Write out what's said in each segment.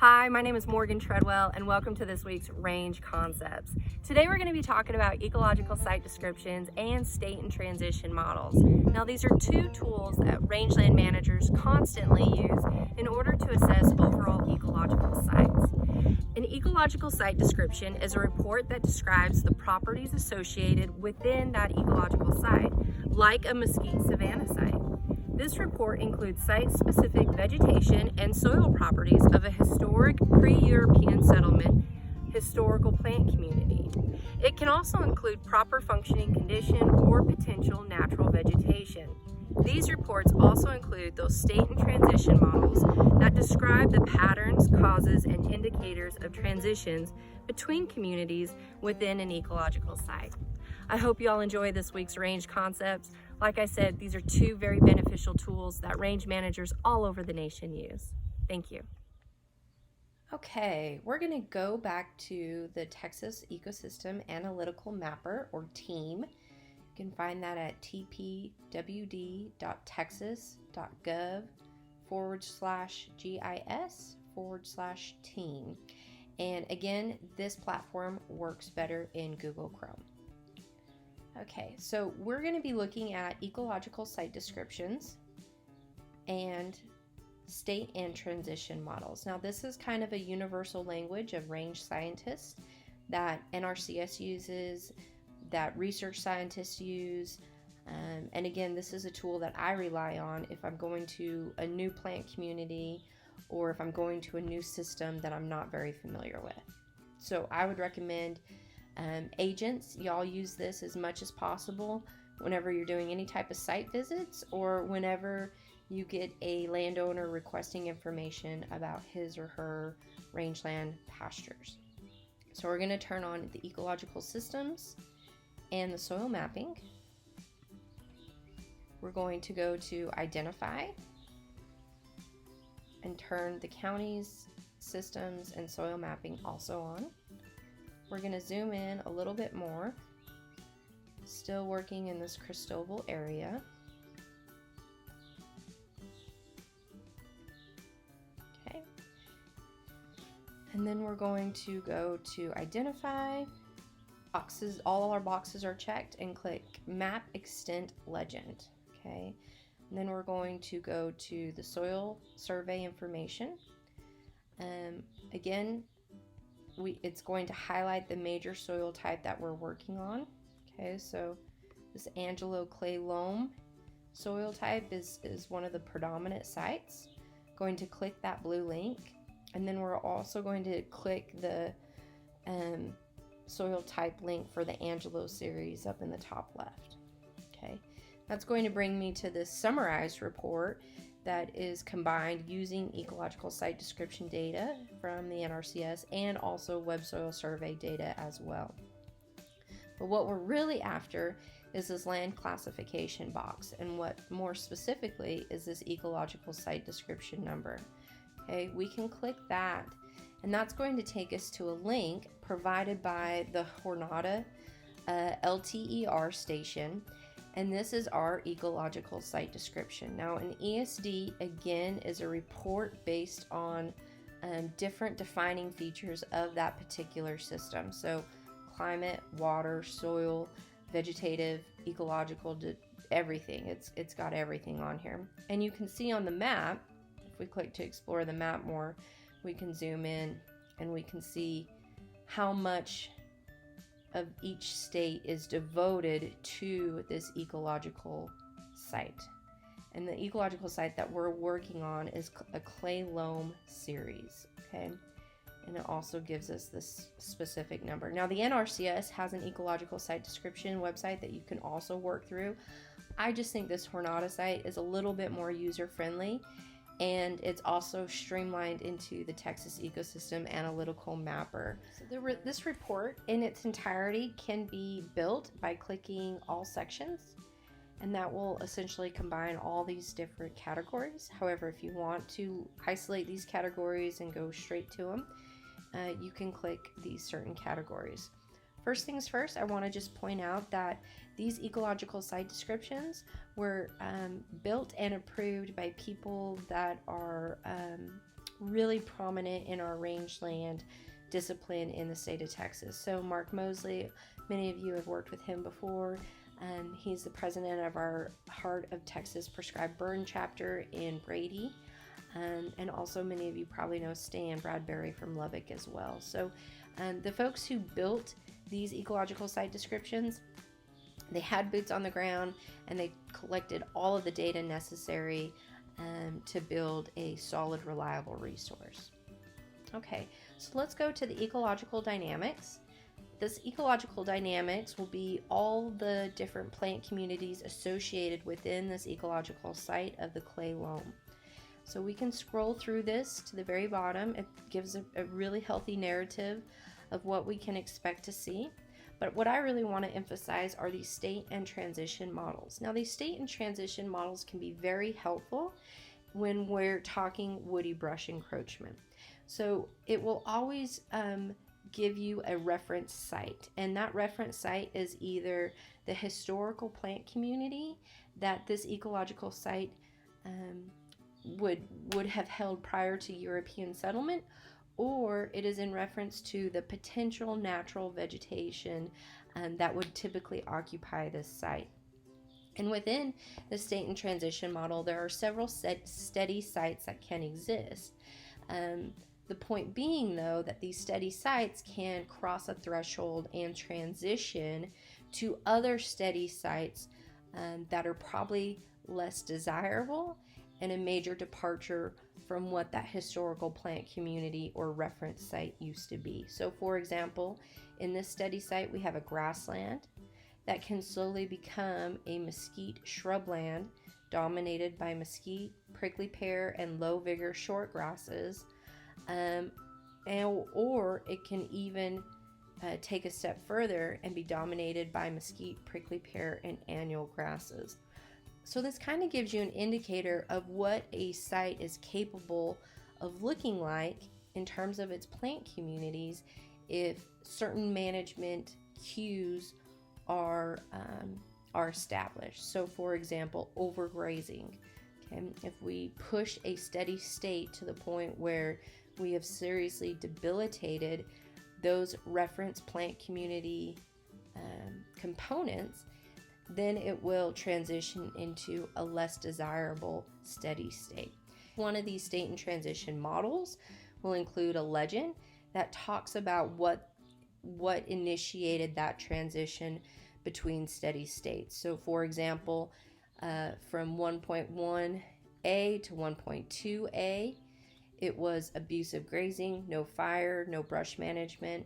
Hi, my name is Morgan Treadwell and welcome to this week's Range Concepts. Today we're going to be talking about ecological site descriptions and state and transition models. Now these are two tools that rangeland managers constantly use in order to assess overall ecological sites. An ecological site description is a report that describes the properties associated within that ecological site, like a mesquite savanna site. This report includes site-specific vegetation and soil properties of a historic pre-European settlement historical plant community. It can also include proper functioning condition or potential natural vegetation. These reports also include those state and transition models that describe the patterns, causes, and indicators of transitions between communities within an ecological site. I hope you all enjoy this week's range concepts. Like I said, these are two very beneficial tools that range managers all over the nation use. Thank you. Okay, we're going to go back to the Texas Ecosystem Analytical Mapper, or TEAM. You can find that at tpwd.texas.gov/GIS/TEAM. And again, this platform works better in Google Chrome. Okay, so we're going to be looking at ecological site descriptions and state and transition models. Now, this is kind of a universal language of range scientists that NRCS uses, that research scientists use, and again, this is a tool that I rely on if I'm going to a new plant community or if I'm going to a new system that I'm not very familiar with. So I would recommend agents, y'all use this as much as possible whenever you're doing any type of site visits or whenever you get a landowner requesting information about his or her rangeland pastures. So we're going to turn on the ecological systems and the soil mapping. We're going to go to identify and turn the counties, systems, and soil mapping also on. We're going to zoom in a little bit more, still working in this Cristobal area. Okay. And then we're going to go to identify boxes. All our boxes are checked and click Map Extent Legend. Okay. And then we're going to go to the soil survey information. Again, it's going to highlight the major soil type that we're working on. Okay, so this Angelo clay loam soil type is one of the predominant sites. Going to click that blue link, and then we're also going to click the soil type link for the Angelo series up in the top left. Okay, that's going to bring me to this summarized report that is combined using ecological site description data from the NRCS and also web soil survey data as well. But what we're really after is this land classification box, and what more specifically is this ecological site description number. Okay, we can click that, and that's going to take us to a link provided by the Jornada LTER station. And this is our ecological site description. Now, an ESD, again, is a report based on different defining features of that particular system. So climate, water, soil, vegetative, ecological, everything. It's got everything on here. And you can see on the map, if we click to explore the map more, we can zoom in and we can see how much of each state is devoted to this ecological site. And the ecological site that we're working on is a clay loam series, okay? And it also gives us this specific number. Now, the NRCS has an ecological site description website that you can also work through. I just think this Jornada site is a little bit more user-friendly, and it's also streamlined into the Texas Ecosystem Analytical Mapper. So this report in its entirety can be built by clicking all sections, and that will essentially combine all these different categories. However, if you want to isolate these categories and go straight to them, you can click these certain categories. First things first, I want to just point out that these ecological site descriptions were built and approved by people that are really prominent in our rangeland discipline in the state of Texas. So Mark Mosley, many of you have worked with him before. He's the president of our Heart of Texas Prescribed Burn chapter in Brady. And also many of you probably know Stan Bradbury from Lubbock as well. So the folks who built these ecological site descriptions, they had boots on the ground and they collected all of the data necessary to build a solid, reliable resource. Okay, so let's go to the ecological dynamics. This ecological dynamics will be all the different plant communities associated within this ecological site of the clay loam. So we can scroll through this to the very bottom. It gives a really healthy narrative of what we can expect to see. But what I really want to emphasize are these state and transition models. Now, these state and transition models can be very helpful when we're talking woody brush encroachment. So it will always give you a reference site, and that reference site is either the historical plant community that this ecological site would have held prior to European settlement, or it is in reference to the potential natural vegetation that would typically occupy this site. And within the state and transition model, there are several steady sites that can exist. The point being, though, that these steady sites can cross a threshold and transition to other steady sites that are probably less desirable and a major departure from what that historical plant community or reference site used to be. So, for example, in this steady site, we have a grassland that can slowly become a mesquite shrubland dominated by mesquite, prickly pear, and low vigor short grasses. Or it can even take a step further and be dominated by mesquite, prickly pear, and annual grasses. So this kind of gives you an indicator of what a site is capable of looking like in terms of its plant communities if certain management cues are established. So for example, overgrazing. Okay? If we push a steady state to the point where we have seriously debilitated those reference plant community components, then it will transition into a less desirable steady state. One of these state and transition models will include a legend that talks about what initiated that transition between steady states. So for example, from 1.1a to 1.2a, it was abusive grazing, no fire, no brush management.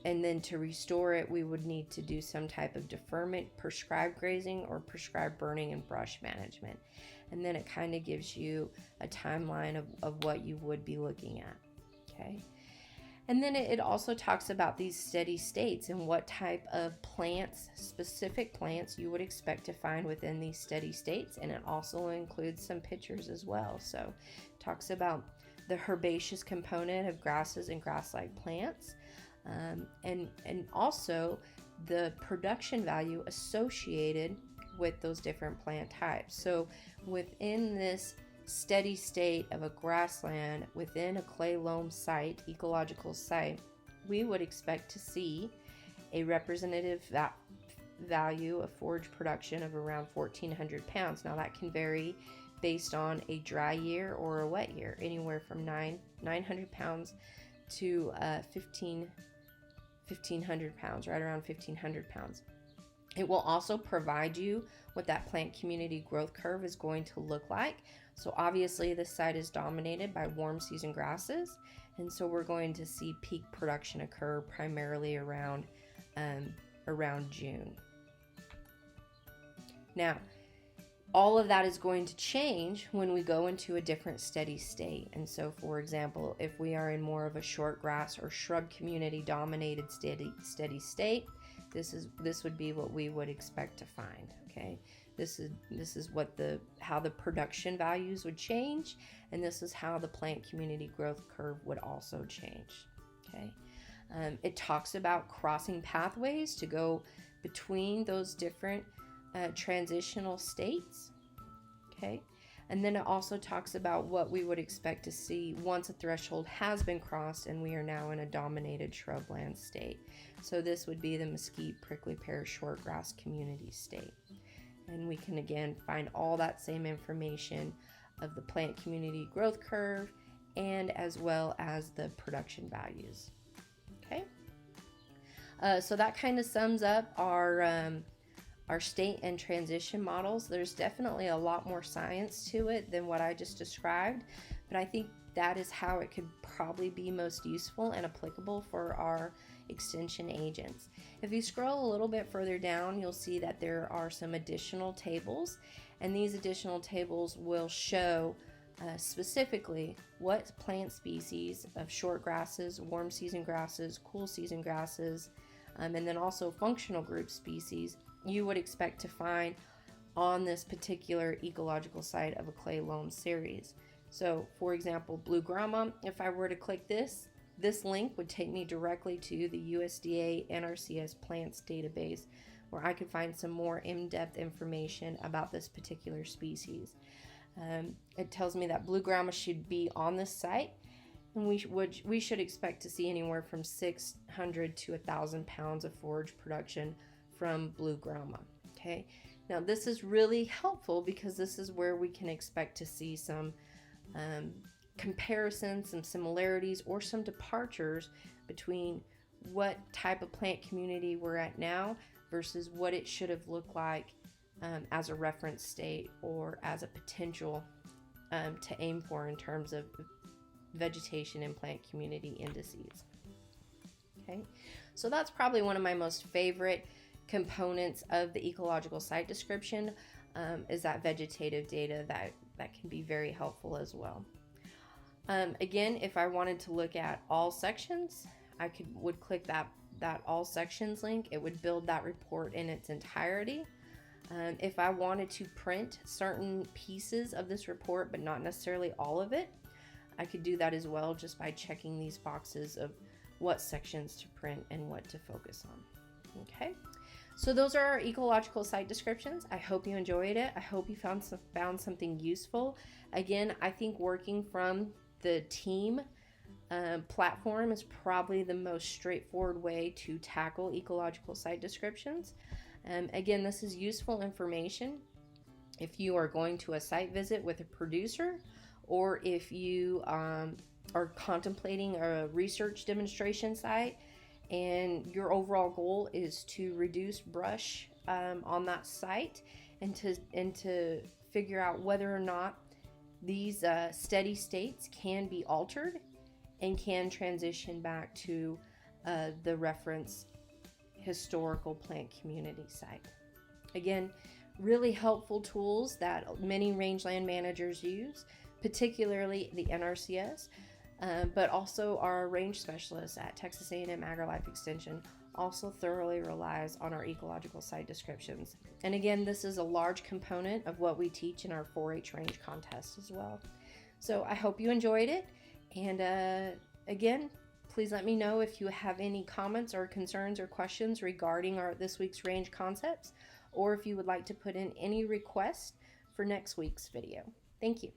And then to restore it, we would need to do some type of deferment, prescribed grazing, or prescribed burning and brush management. And then it kind of gives you a timeline of what you would be looking at. Okay. And then it also talks about these steady states and what type of plants, specific plants, you would expect to find within these steady states. And it also includes some pictures as well. So it talks about the herbaceous component of grasses and grass-like plants, and also the production value associated with those different plant types. So within this steady state of a grassland within a clay loam site, ecological site, we would expect to see a representative value of forage production of around 1,400 pounds. Now that can vary based on a dry year or a wet year, anywhere from 900 pounds to 1,500 pounds, right around 1,500 pounds. It will also provide you what that plant community growth curve is going to look like. So obviously this site is dominated by warm season grasses, and so we're going to see peak production occur primarily around June. Now, all of that is going to change when we go into a different steady state. And so, for example, if we are in more of a short grass or shrub community dominated steady state, this would be what we would expect to find. Okay, this is how the production values would change, and this is how the plant community growth curve would also change. Okay, it talks about crossing pathways to go between those different transitional states. Okay, And then it also talks about what we would expect to see once a threshold has been crossed and we are now in a dominated shrubland state. So this would be the mesquite, prickly pear, shortgrass community state. And we can again find all that same information of the plant community growth curve and as well as the production values. Okay, so that kind of sums up our state and transition models. There's definitely a lot more science to it than what I just described, but I think that is how it could probably be most useful and applicable for our extension agents. If you scroll a little bit further down, you'll see that there are some additional tables, and these additional tables will show specifically what plant species of short grasses, warm season grasses, cool season grasses, and then also functional group species you would expect to find on this particular ecological site of a clay loam series. So for example, blue grama, if I were to click this link would take me directly to the USDA NRCS plants database, where I could find some more in-depth information about this particular species. It tells me that blue grama should be on this site, and we should expect to see anywhere from 600 to 1,000 pounds of forage production from blue grama. Okay, now this is really helpful because this is where we can expect to see some comparisons, some similarities, or some departures between what type of plant community we're at now versus what it should have looked like as a reference state or as a potential to aim for in terms of vegetation and plant community indices. Okay, so that's probably one of my most favorite components of the ecological site description, is that vegetative data that can be very helpful as well. Again, if I wanted to look at all sections, I would click that all sections link. It would build that report in its entirety. If I wanted to print certain pieces of this report, but not necessarily all of it, I could do that as well just by checking these boxes of what sections to print and what to focus on. Okay, so those are our ecological site descriptions. I hope you enjoyed it. I hope you found something useful. Again, I think working from the team platform is probably the most straightforward way to tackle ecological site descriptions. Again, this is useful information if you are going to a site visit with a producer, or if you are contemplating a research demonstration site and your overall goal is to reduce brush on that site and to figure out whether or not these steady states can be altered and can transition back to the reference historical plant community site. Again, really helpful tools that many rangeland managers use, particularly the NRCS, but also our range specialists at Texas A&M AgriLife Extension also thoroughly relies on our ecological site descriptions. And again, this is a large component of what we teach in our 4-H range contest as well. So I hope you enjoyed it, and again, please let me know if you have any comments or concerns or questions regarding this week's range concepts, or if you would like to put in any requests for next week's video. Thank you.